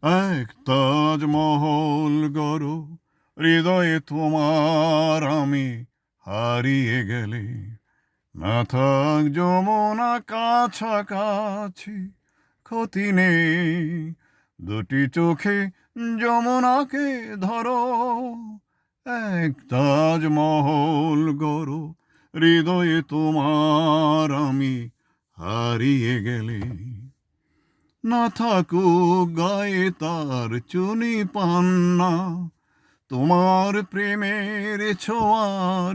এক তাজমহল গড়ো হৃদয়ে তোমার আমি হারিয়ে গেলে না থাক যমুনা কাছাকাছি ক্ষতি নেই দুটি চোখে যমুনাকে ধরো এক তাজমহল গড়ো হৃদয়ে তোমার আমি হারিয়ে গেলে না থাকুক গায়ে তার চুনি পান্না তোমার প্রেমের ছোঁয়া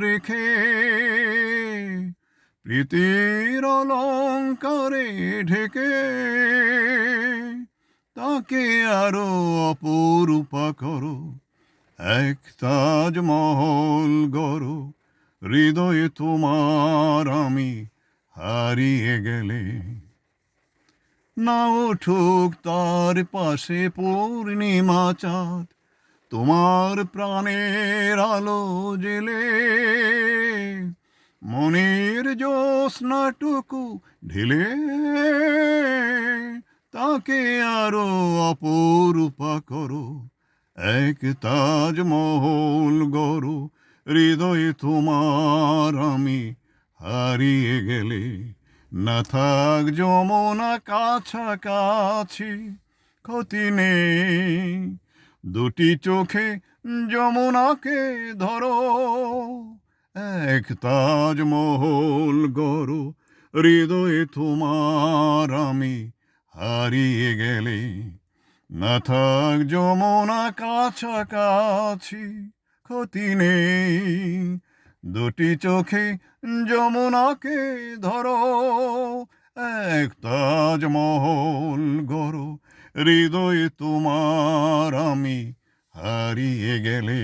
রেখে প্রীতির অলঙ্কারে ঢেকে তাকে আরো অপরূপা করো এক তাজমহল গড়ো হৃদয়ে তোমার আমি হারিয়ে গেলে না উঠুক তার পাশে পূর্ণিমা চাঁদ তোমার প্রাণের আলো জেলে মনের জ্যোৎস্নাটুকু ঢেলে তাকে আরো অপরূপা করো এক তাজমহল গড়ো হৃদয়ে তোমার আমি হারিয়ে গেলে না থাক যমুনা কাছাকাছি ক্ষতি নেই দুটি চোখে যমুনাকে ধরো এক তাজমহল গড়ো হৃদয়ে তোমার আমি হারিয়ে গেলে না থাক যমুনা কাছাকাছি ক্ষতি নেই দুটি চোখে যমুনাকে ধরো এক তাজমহল গড়ো হৃদয়ে তোমার আমি হারিয়ে গেলে